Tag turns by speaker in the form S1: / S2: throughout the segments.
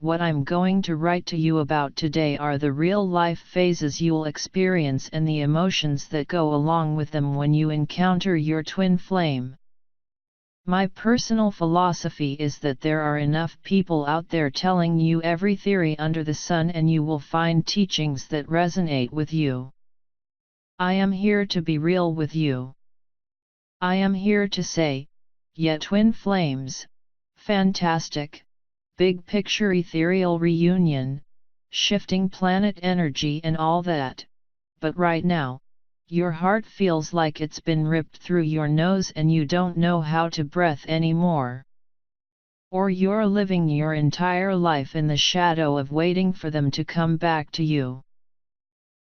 S1: what I'm going to write to you about today are the real-life phases you'll experience and the emotions that go along with them when you encounter your twin flame. My personal philosophy is that there are enough people out there telling you every theory under the sun, and you will find teachings that resonate with you. I am here to be real with you. I am here to say, yeah, twin flames, fantastic, big picture ethereal reunion, shifting planet energy and all that, but right now, your heart feels like it's been ripped through your nose and you don't know how to breathe anymore. Or you're living your entire life in the shadow of waiting for them to come back to you.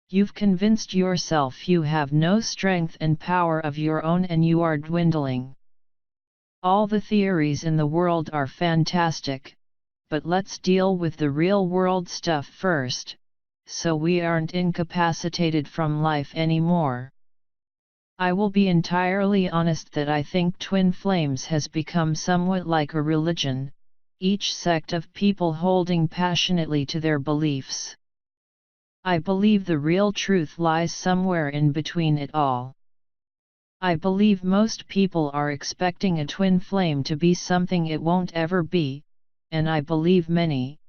S1: You've convinced yourself you have no strength and power of your own and you are dwindling. All the theories in the world are fantastic, but let's deal with the real world stuff first, so we aren't incapacitated from life anymore. I will be entirely honest that I think twin flames has become somewhat like a religion, each sect of people holding passionately to their beliefs. I believe the real truth lies somewhere in between it all. I believe most people are expecting a twin flame to be something it won't ever be, and I believe many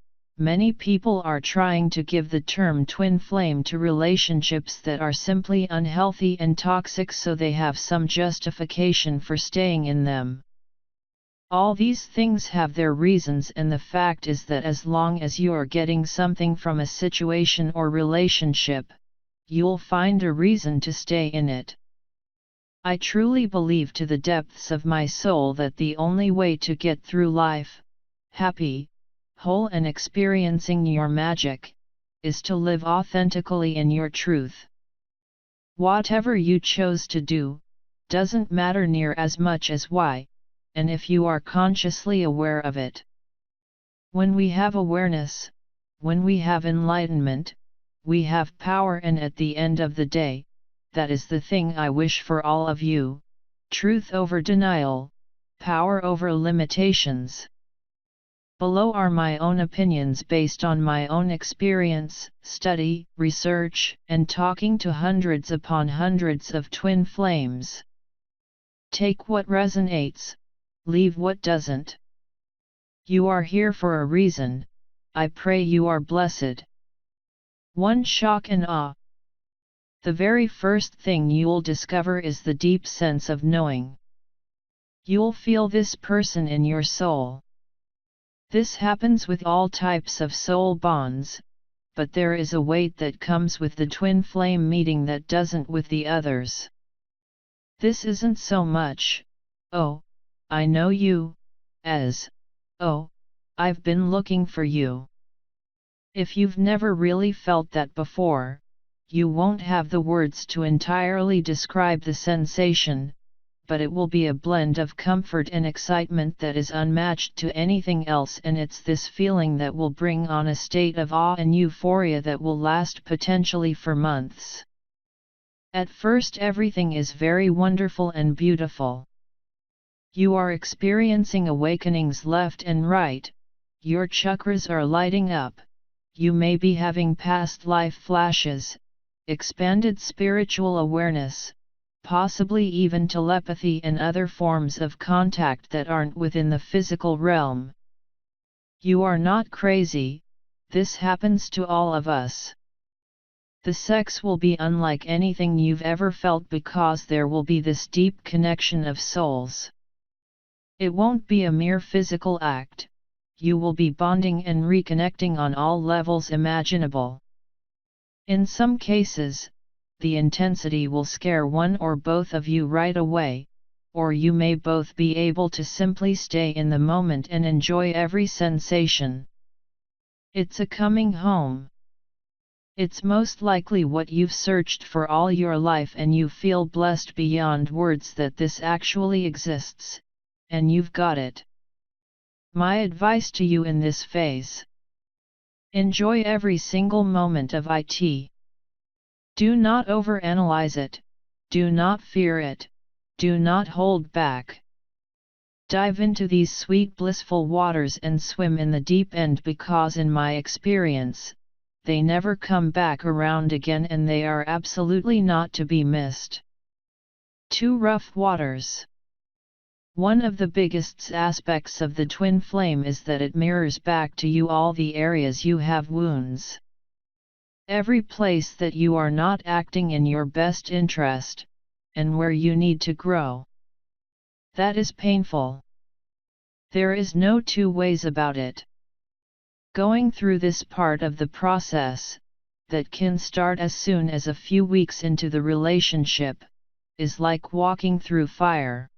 S1: people are trying to give the term twin flame to relationships that are simply unhealthy and toxic so they have some justification for staying in them. All these things have their reasons, and the fact is that as long as you're getting something from a situation or relationship, you'll find a reason to stay in it. I truly believe to the depths of my soul that the only way to get through life, happy, whole and experiencing your magic, is to live authentically in your truth. Whatever you chose to do, doesn't matter near as much as why, and if you are consciously aware of it. When we have awareness, when we have enlightenment, we have power, and at the end of the day, that is the thing I wish for all of you: truth over denial, power over limitations. Below are my own opinions based on my own experience, study, research, and talking to hundreds upon hundreds of twin flames. Take what resonates, leave what doesn't. You are here for a reason. I pray you are blessed. 1. Shock and awe. The very first thing you'll discover is the deep sense of knowing. You'll feel this person in your soul. This happens with all types of soul bonds, but there is a weight that comes with the twin flame meeting that doesn't with the others. This isn't so much, "Oh, I know you," as, "Oh, I've been looking for you." If you've never really felt that before, you won't have the words to entirely describe the sensation, but it will be a blend of comfort and excitement that is unmatched to anything else, and it's this feeling that will bring on a state of awe and euphoria that will last potentially for months. At first everything is very wonderful and beautiful. You are experiencing awakenings left and right, your chakras are lighting up, you may be having past life flashes, expanded spiritual awareness, possibly even telepathy and other forms of contact that aren't within the physical realm. You are not crazy, this happens to all of us. The sex will be unlike anything you've ever felt because there will be this deep connection of souls. It won't be a mere physical act, you will be bonding and reconnecting on all levels imaginable. In some cases, the intensity will scare one or both of you right away, or you may both be able to simply stay in the moment and enjoy every sensation. It's a coming home. It's most likely what you've searched for all your life, and you feel blessed beyond words that this actually exists, and you've got it. My advice to you in this phase: enjoy every single moment of it. Do not overanalyze it, do not fear it, do not hold back. Dive into these sweet blissful waters and swim in the deep end, because in my experience, they never come back around again and they are absolutely not to be missed. 2. Rough waters. One of the biggest aspects of the twin flame is that it mirrors back to you all the areas you have wounds. Every place that you are not acting in your best interest, and where you need to grow. That is painful. There is no two ways about it. Going through this part of the process, that can start as soon as a few weeks into the relationship, is like walking through fire.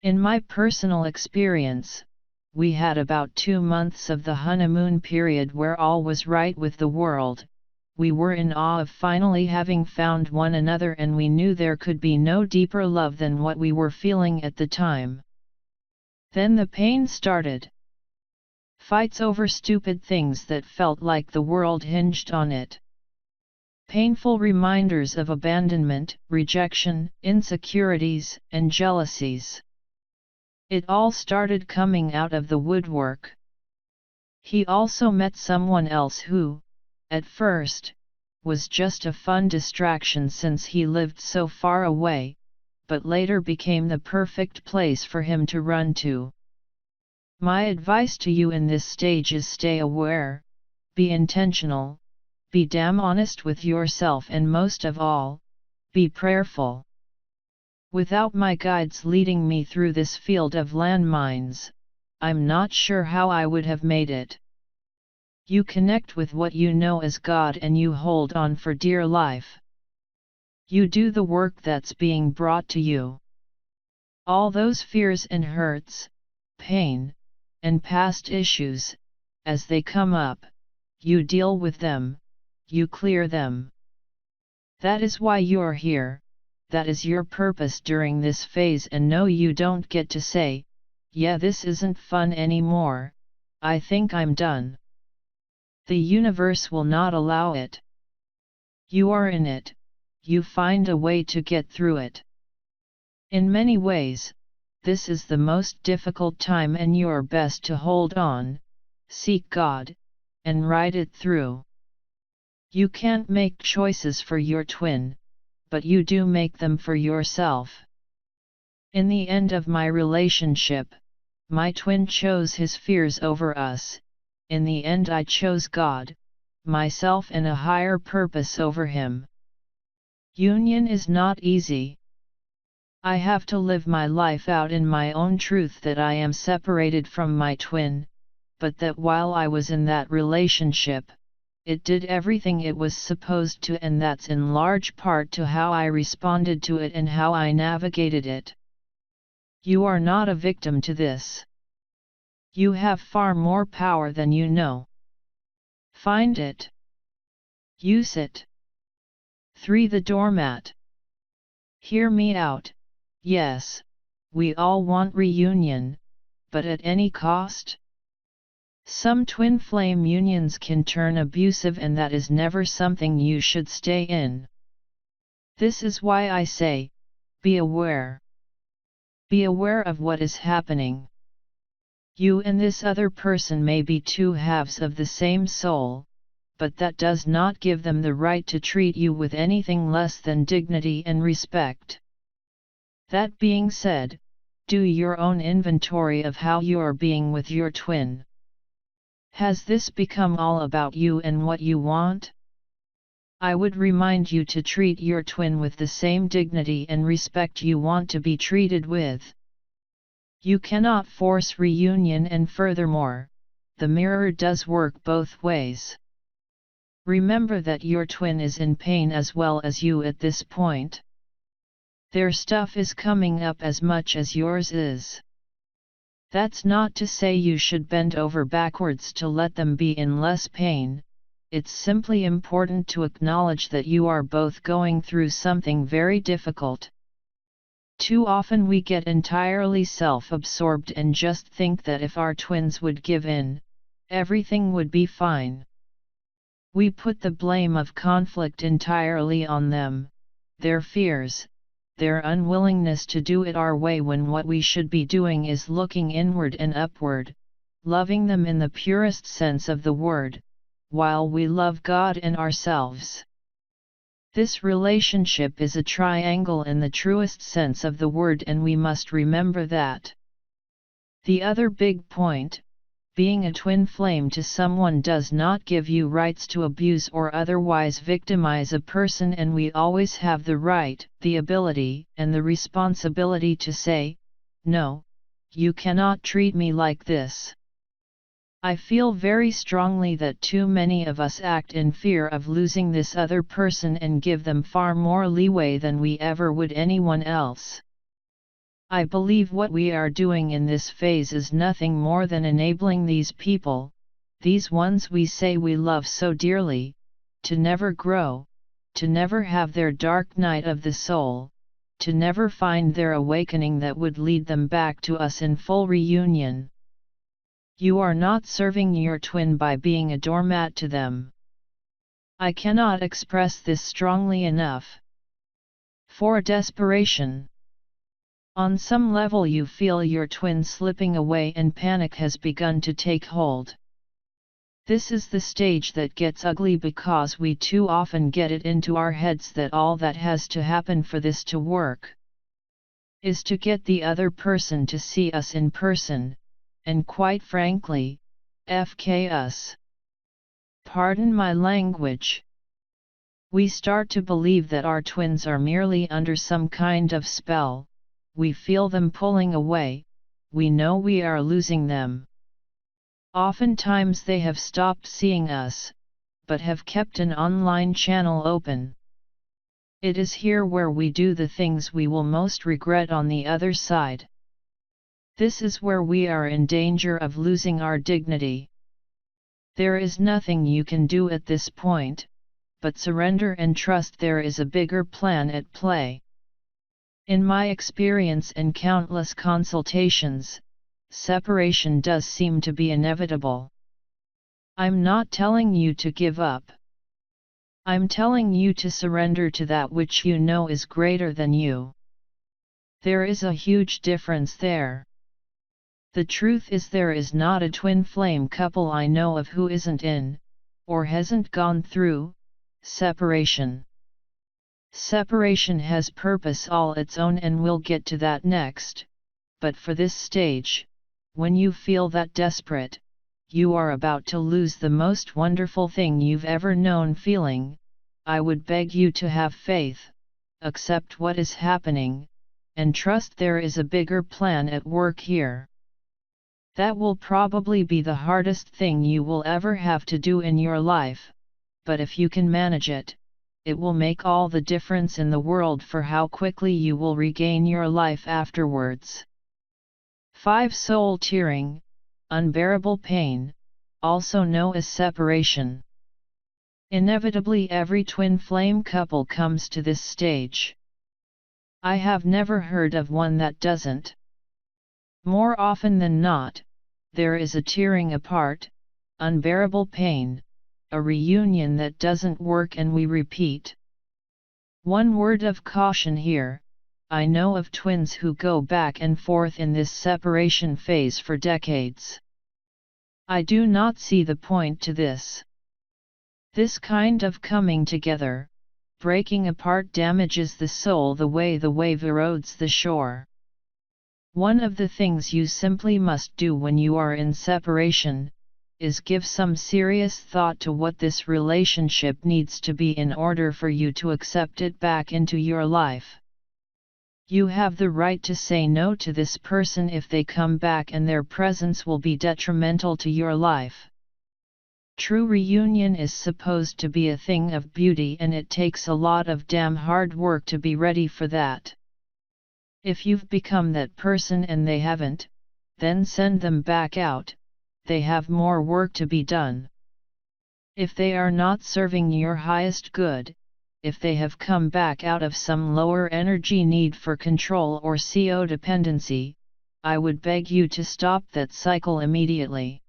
S1: In my personal experience, we had about 2 months of the honeymoon period where all was right with the world. We were in awe of finally having found one another, and we knew there could be no deeper love than what we were feeling at the time. Then the pain started. Fights over stupid things that felt like the world hinged on it. Painful reminders of abandonment, rejection, insecurities, and jealousies. It all started coming out of the woodwork. He also met someone else who, at first, was just a fun distraction since he lived so far away, but later became the perfect place for him to run to. My advice to you in this stage is stay aware, be intentional, be damn honest with yourself, and most of all, be prayerful. Without my guides leading me through this field of landmines, I'm not sure how I would have made it. You connect with what you know as God and you hold on for dear life. You do the work that's being brought to you. All those fears and hurts, pain, and past issues, as they come up, you deal with them, you clear them. That is why you're here, that is your purpose during this phase, and no, you don't get to say, yeah, this isn't fun anymore, I think I'm done. The universe will not allow it. You are in it, you find a way to get through it. In many ways, this is the most difficult time, and you're best to hold on, seek God, and ride it through. You can't make choices for your twin, but you do make them for yourself. In the end of my relationship, my twin chose his fears over us. In the end I chose God, myself, and a higher purpose over him. Union is not easy. I have to live my life out in my own truth that I am separated from my twin, but that while I was in that relationship, it did everything it was supposed to, and that's in large part to how I responded to it and how I navigated it. You are not a victim to this. You have far more power than you know. Find it. Use it. 3. The doormat. Hear me out, yes, we all want reunion, but at any cost? Some twin flame unions can turn abusive, and that is never something you should stay in. This is why I say, be aware. Be aware of what is happening. You and this other person may be two halves of the same soul, but that does not give them the right to treat you with anything less than dignity and respect. That being said, do your own inventory of how you are being with your twin. Has this become all about you and what you want? I would remind you to treat your twin with the same dignity and respect you want to be treated with. You cannot force reunion, and furthermore, the mirror does work both ways. Remember that your twin is in pain as well as you at this point. Their stuff is coming up as much as yours is. That's not to say you should bend over backwards to let them be in less pain, it's simply important to acknowledge that you are both going through something very difficult. Too often we get entirely self-absorbed and just think that if our twins would give in, everything would be fine. We put the blame of conflict entirely on them, their fears, their unwillingness to do it our way when what we should be doing is looking inward and upward, loving them in the purest sense of the word, while we love God and ourselves. This relationship is a triangle in the truest sense of the word, and we must remember that. The other big point: being a twin flame to someone does not give you rights to abuse or otherwise victimize a person, and we always have the right, the ability, and the responsibility to say, "No, you cannot treat me like this." I feel very strongly that too many of us act in fear of losing this other person and give them far more leeway than we ever would anyone else. I believe what we are doing in this phase is nothing more than enabling these people, these ones we say we love so dearly, to never grow, to never have their dark night of the soul, to never find their awakening that would lead them back to us in full reunion. You are not serving your twin by being a doormat to them. I cannot express this strongly enough. For desperation. On some level you feel your twin slipping away and panic has begun to take hold. This is the stage that gets ugly because we too often get it into our heads that all that has to happen for this to work is to get the other person to see us in person, and quite frankly, FK us. Pardon my language. We start to believe that our twins are merely under some kind of spell, we feel them pulling away, we know we are losing them. Oftentimes they have stopped seeing us, but have kept an online channel open. It is here where we do the things we will most regret on the other side. This is where we are in danger of losing our dignity. There is nothing you can do at this point, but surrender and trust there is a bigger plan at play. In my experience and countless consultations, separation does seem to be inevitable. I'm not telling you to give up. I'm telling you to surrender to that which you know is greater than you. There is a huge difference there. The truth is there is not a twin flame couple I know of who isn't in, or hasn't gone through, separation. Separation has purpose all its own, and we'll get to that next, but for this stage, when you feel that desperate, you are about to lose the most wonderful thing you've ever known feeling, I would beg you to have faith, accept what is happening, and trust there is a bigger plan at work here. That will probably be the hardest thing you will ever have to do in your life, but if you can manage it, it will make all the difference in the world for how quickly you will regain your life afterwards. 5. Soul tearing, unbearable pain, also known as separation. Inevitably every twin flame couple comes to this stage. I have never heard of one that doesn't. More often than not, there is a tearing apart, unbearable pain, a reunion that doesn't work, and we repeat. One word of caution here: I know of twins who go back and forth in this separation phase for decades. I do not see the point to this. This kind of coming together, breaking apart damages the soul the way the wave erodes the shore. One of the things you simply must do when you are in separation, is give some serious thought to what this relationship needs to be in order for you to accept it back into your life. You have the right to say no to this person if they come back and their presence will be detrimental to your life. True reunion is supposed to be a thing of beauty, and it takes a lot of damn hard work to be ready for that. If you've become that person and they haven't, then send them back out, they have more work to be done. If they are not serving your highest good, if they have come back out of some lower energy need for control or codependency, I would beg you to stop that cycle immediately.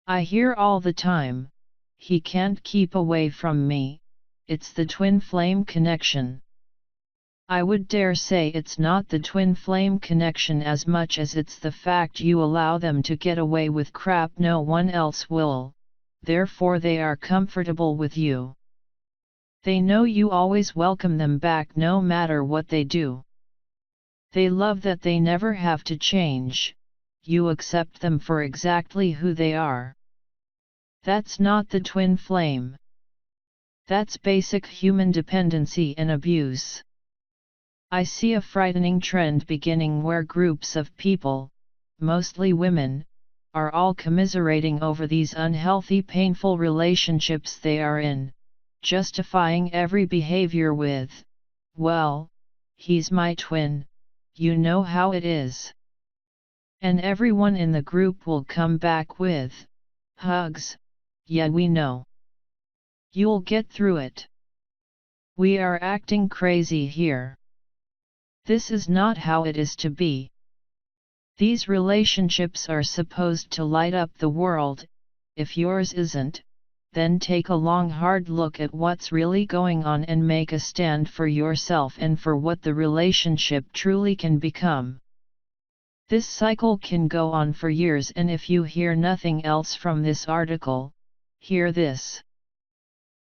S1: I hear all the time, he can't keep away from me, it's the twin flame connection. I would dare say it's not the twin flame connection as much as it's the fact you allow them to get away with crap no one else will, therefore they are comfortable with you. They know you always welcome them back no matter what they do. They love that they never have to change, you accept them for exactly who they are. That's not the twin flame. That's basic human dependency and abuse. I see a frightening trend beginning where groups of people, mostly women, are all commiserating over these unhealthy, painful relationships they are in, justifying every behavior with, "Well, he's my twin, you know how it is." And everyone in the group will come back with, "Hugs, yeah we know. You'll get through it. We are acting crazy here. This is not how it is to be." These relationships are supposed to light up the world. If yours isn't, then take a long hard look at what's really going on and make a stand for yourself and for what the relationship truly can become. This cycle can go on for years, and if you hear nothing else from this article, hear this.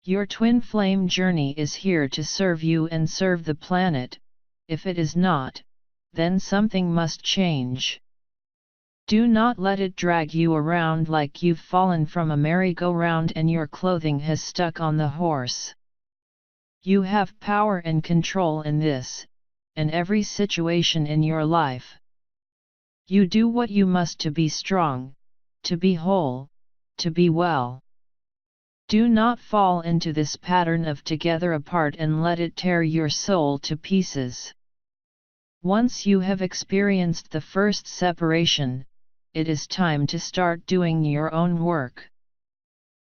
S1: Your twin flame journey is here to serve you and serve the planet. If it is not, then something must change. Do not let it drag you around like you've fallen from a merry-go-round and your clothing has stuck on the horse. You have power and control in this, and every situation in your life. You do what you must to be strong, to be whole, to be well. Do not fall into this pattern of together apart and let it tear your soul to pieces. Once you have experienced the first separation, it is time to start doing your own work.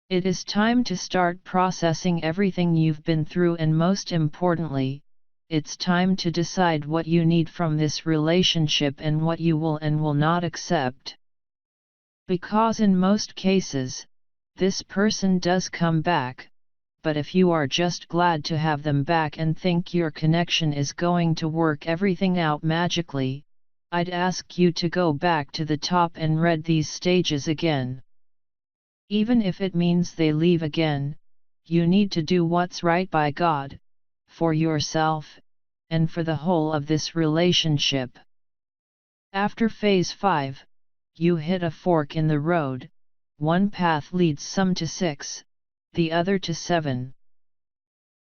S1: It is time to start processing everything you've been through, and most importantly, it's time to decide what you need from this relationship and what you will and will not accept. Because in most cases, this person does come back, but if you are just glad to have them back and think your connection is going to work everything out magically, I'd ask you to go back to the top and read these stages again. Even if it means they leave again, you need to do what's right by God, for yourself, and for the whole of this relationship. After phase 5, you hit a fork in the road. One path leads some to 6, the other to 7.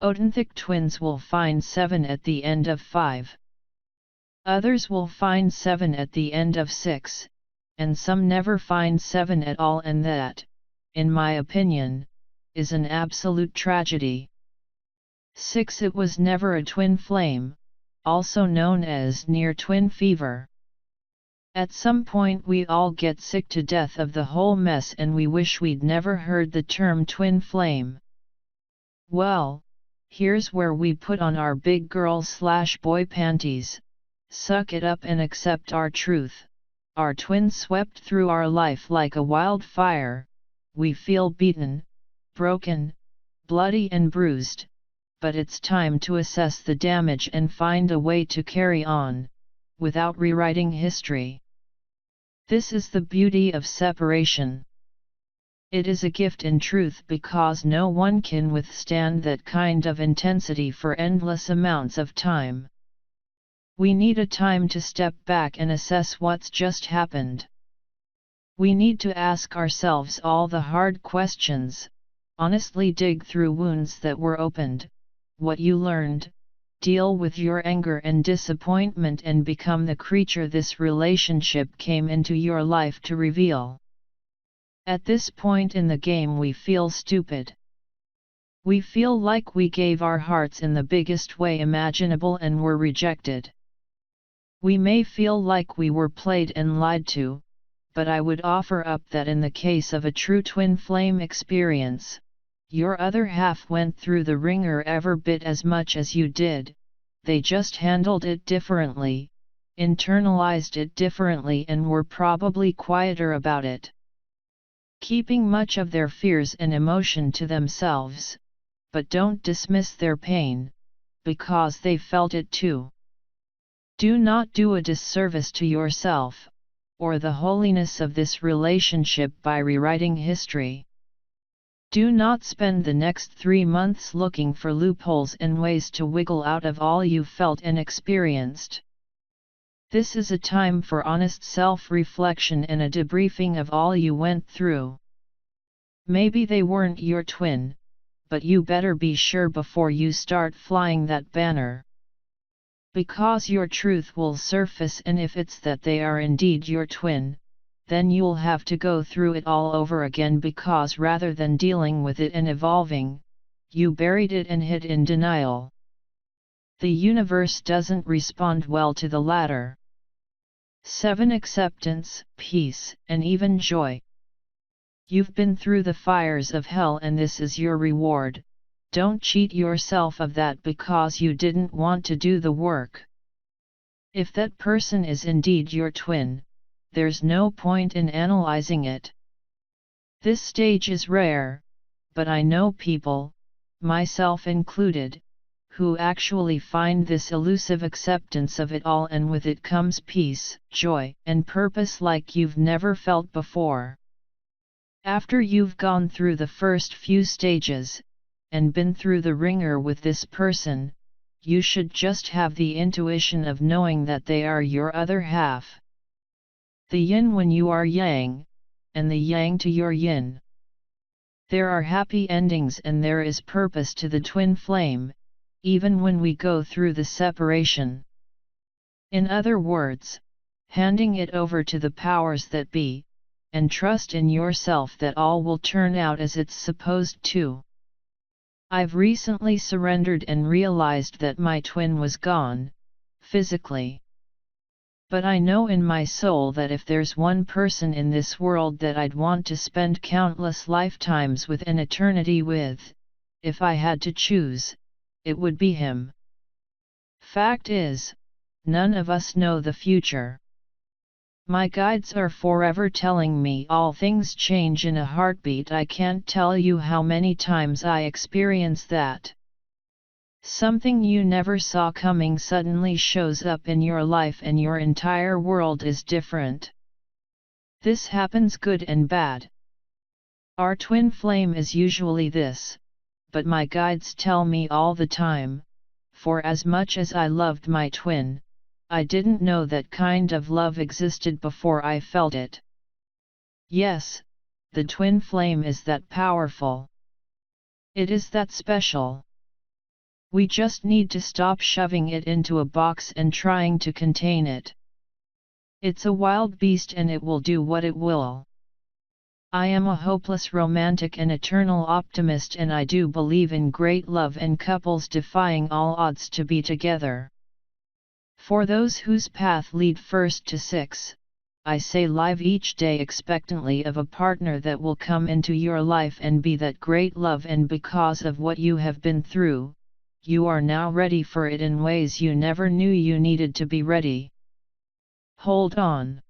S1: Authentic twins will find 7 at the end of 5. Others will find 7 at the end of 6, and some never find 7 at all, and that, in my opinion, is an absolute tragedy. 6. It was never a twin flame, also known as near twin fever. At some point we all get sick to death of the whole mess and we wish we'd never heard the term twin flame. Well, here's where we put on our big girl/boy panties, suck it up and accept our truth. Our twin swept through our life like a wildfire. We feel beaten, broken, bloody and bruised, but it's time to assess the damage and find a way to carry on, without rewriting history. This is the beauty of separation. It is a gift in truth, because no one can withstand that kind of intensity for endless amounts of time. We need a time to step back and assess what's just happened. We need to ask ourselves all the hard questions, honestly dig through wounds that were opened, what you learned, deal with your anger and disappointment, and become the creature this relationship came into your life to reveal. At this point in the game we feel stupid. We feel like we gave our hearts in the biggest way imaginable and were rejected. We may feel like we were played and lied to, but I would offer up that in the case of a true twin flame experience, your other half went through the ringer every bit as much as you did. They just handled it differently, internalized it differently, and were probably quieter about it, keeping much of their fears and emotion to themselves. But don't dismiss their pain, because they felt it too. Do not do a disservice to yourself, or the holiness of this relationship by rewriting history. Do not spend the next 3 months looking for loopholes and ways to wiggle out of all you felt and experienced. This is a time for honest self-reflection and a debriefing of all you went through. Maybe they weren't your twin, but you better be sure before you start flying that banner. Because your truth will surface, and if it's that they are indeed your twin, then you'll have to go through it all over again, because rather than dealing with it and evolving, you buried it and hid in denial. The universe doesn't respond well to the latter. 7. Acceptance, peace, and even joy. You've been through the fires of hell and this is your reward. Don't cheat yourself of that because you didn't want to do the work. If that person is indeed your twin, there's no point in analyzing it. This stage is rare, but I know people, myself included, who actually find this elusive acceptance of it all, and with it comes peace, joy, and purpose like you've never felt before. After you've gone through the first few stages, and been through the ringer with this person, you should just have the intuition of knowing that they are your other half. The yin when you are yang, and the yang to your yin. There are happy endings and there is purpose to the twin flame, even when we go through the separation. In other words, handing it over to the powers that be, and trust in yourself that all will turn out as it's supposed to. I've recently surrendered and realized that my twin was gone, physically. But I know in my soul that if there's one person in this world that I'd want to spend countless lifetimes with an eternity with, if I had to choose, it would be him. Fact is, none of us know the future. My guides are forever telling me all things change in a heartbeat. I can't tell you how many times I experience that. Something you never saw coming suddenly shows up in your life and your entire world is different. This happens good and bad. Our twin flame is usually this, but my guides tell me all the time, for as much as I loved my twin, I didn't know that kind of love existed before I felt it. Yes, the twin flame is that powerful. It is that special. We just need to stop shoving it into a box and trying to contain it. It's a wild beast and it will do what it will. I am a hopeless romantic and eternal optimist, and I do believe in great love and couples defying all odds to be together. For those whose path lead first to 6, I say live each day expectantly of a partner that will come into your life and be that great love, and because of what you have been through, you are now ready for it in ways you never knew you needed to be ready. Hold on.